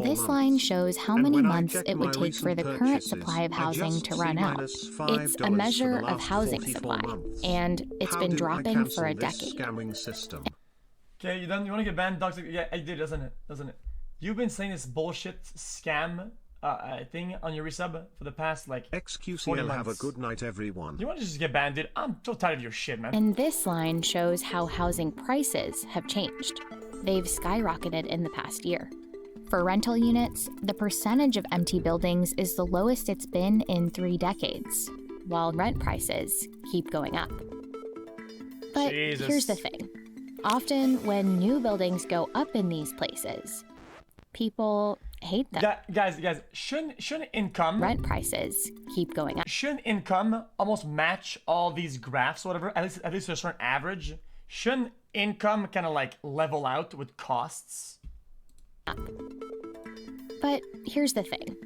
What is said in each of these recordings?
This line shows how many months it would take for the current supply of housing to run out. It's a measure of housing supply, and it's been dropping for a decade. Okay, you done? You want to get banned, Dogs? Yeah, I did, doesn't it? Doesn't it? You've been saying this bullshit scam thing on your resub for the past like xQcOW, have a good night, everyone. You want to just get banned, dude? I'm so tired of your shit, man. And this line shows how housing prices have changed. They've skyrocketed in the past year. For rental units, the percentage of empty buildings is the lowest it's been in 3 decades, while rent prices keep going up. But here's the thing. Often when new buildings go up in these places, people hate them. Guys, shouldn't income... Rent prices keep going up. Shouldn't income almost match all these graphs, whatever, at least to a certain average? Shouldn't income kind of like level out with costs? But here's the thing.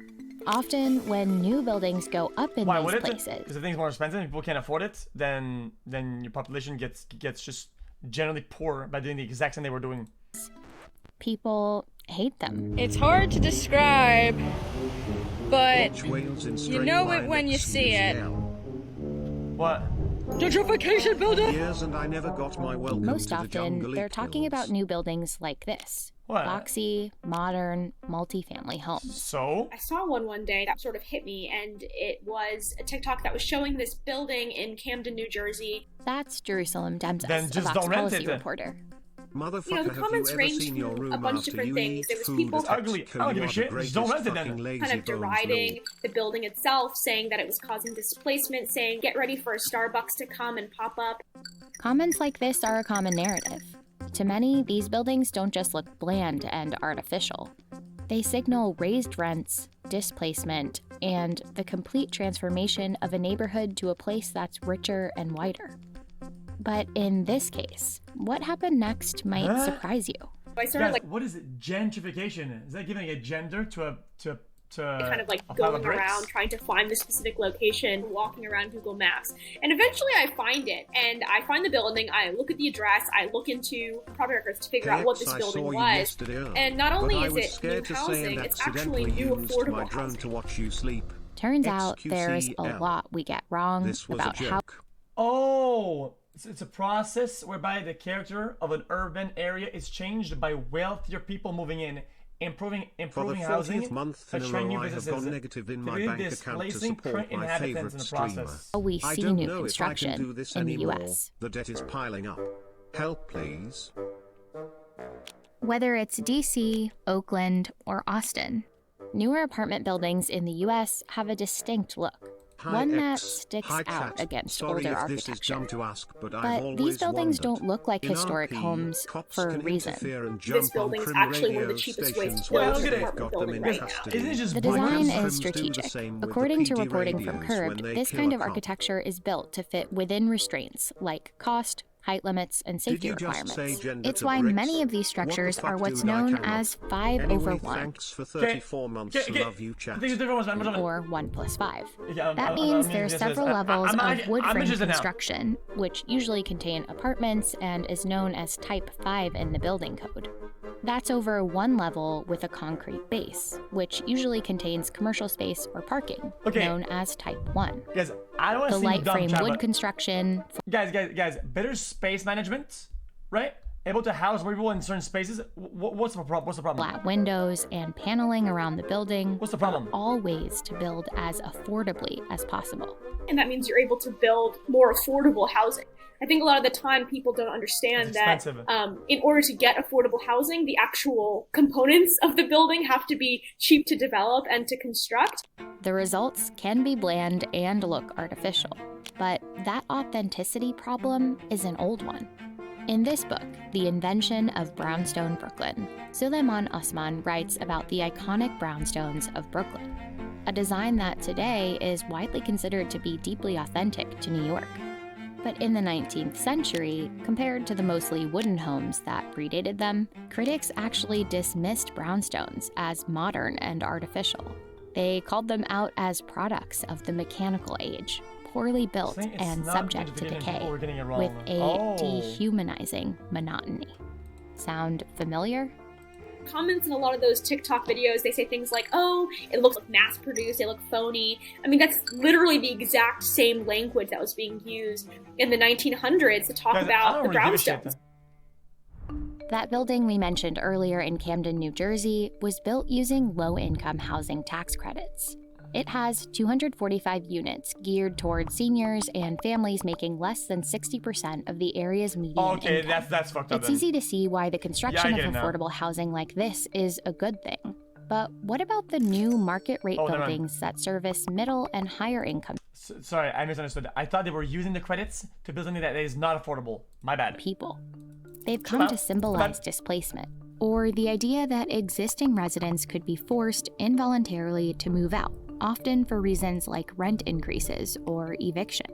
Often when new buildings go up in these places... Because the thing's more expensive and people can't afford it, then your population gets just generally poor by doing the exact same they were doing. People hate them. It's hard to describe, but you know it when you see it. What? Gentrification building! And I never got my welcome. Most often, they're talking about new buildings like this. What? Boxy, modern, multi-family homes. So? I saw one day that sort of hit me, and it was a TikTok that was showing this building in Camden, New Jersey. That's Jerusalem Demzes, Then just a Vox Policy reporter. Motherfucker, the comments ranged from a bunch of different things. There was people ugly. I don't give a shit. Just don't rent it then. kind of deriding the building itself, saying that it was causing displacement, saying get ready for a Starbucks to come and pop up. Comments like this are a common narrative. To many, these buildings don't just look bland and artificial. They signal raised rents, displacement, and the complete transformation of a neighborhood to a place that's richer and wider. But in this case, what happened next might surprise you. I started Guys, what is it? Gentrification? Is that giving a gender to kind of like going around trying to find the specific location, walking around Google Maps. And eventually I find it, and I find the building, I look at the address, I look into property records to figure out what this building was. And not only is it new housing, it's actually new affordable housing. Turns out there's a lot we get wrong about how... Oh! It's a process whereby the character of an urban area is changed by wealthier people moving in, improving housing, attracting new businesses, displacing current inhabitants in the process. We see new construction in the US. The debt is piling up. Help, please. Whether it's DC, Oakland, or Austin, newer apartment buildings in the US have a distinct look. One that sticks out against older architecture. But these buildings don't look like historic homes for a reason. This building is actually one of the cheapest ways to build an apartment building right now. The design is strategic. According to reporting from Curbed, this kind of architecture is built to fit within restraints like cost, height limits, and safety requirements. It's why many of these structures are what's known as 5/1. Thanks for 34 months. Love you, chat. Or 1+5. That means there's several levels of wood frame construction, which usually contain apartments and is known as Type 5 in the building code. That's over one level with a concrete base, which usually contains commercial space or parking, known as Type 1. Guys, I don't want to see light frame wood construction. Guys, better space management, right? Able to house more people in certain spaces. What's the problem? Flat windows and paneling around the building. What's the problem? Are all ways to build as affordably as possible. And that means you're able to build more affordable housing. I think a lot of the time people don't understand that in order to get affordable housing, the actual components of the building have to be cheap to develop and to construct. The results can be bland and look artificial, but that authenticity problem is an old one. In this book, The Invention of Brownstone Brooklyn, Suleiman Osman writes about the iconic brownstones of Brooklyn, a design that today is widely considered to be deeply authentic to New York. But in the 19th century, compared to the mostly wooden homes that predated them, critics actually dismissed brownstones as modern and artificial. They called them out as products of the mechanical age, poorly built and subject to decay, with a dehumanizing monotony. Sound familiar? comments in a lot of those TikTok videos, they say things like, oh, it looks like mass-produced, they look phony. I mean, that's literally the exact same language that was being used in the 1900s to talk about the brownstones. That building we mentioned earlier in Camden, New Jersey, was built using low-income housing tax credits. It has 245 units geared towards seniors and families making less than 60% of the area's median income. That's fucked up. It's easy to see why the construction of affordable housing like this is a good thing. But what about the new market rate buildings that service middle and higher income? Sorry, I misunderstood. I thought they were using the credits to build something that is not affordable. My bad. People. They've come to symbolize displacement, or the idea that existing residents could be forced involuntarily to move out, often for reasons like rent increases or eviction.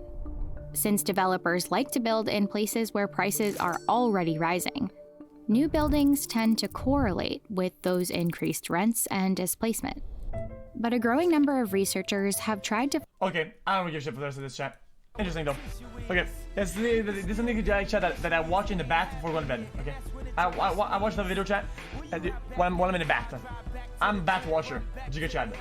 Since developers like to build in places where prices are already rising, new buildings tend to correlate with those increased rents and displacement. But a growing number of researchers have tried to... Okay, I don't give a shit for the rest of this chat. Interesting though. Okay, this is something chat that I watch in the bath before going to bed. Okay, I watch the video chat when I'm in the bath. I'm a bath washer. Giga chat.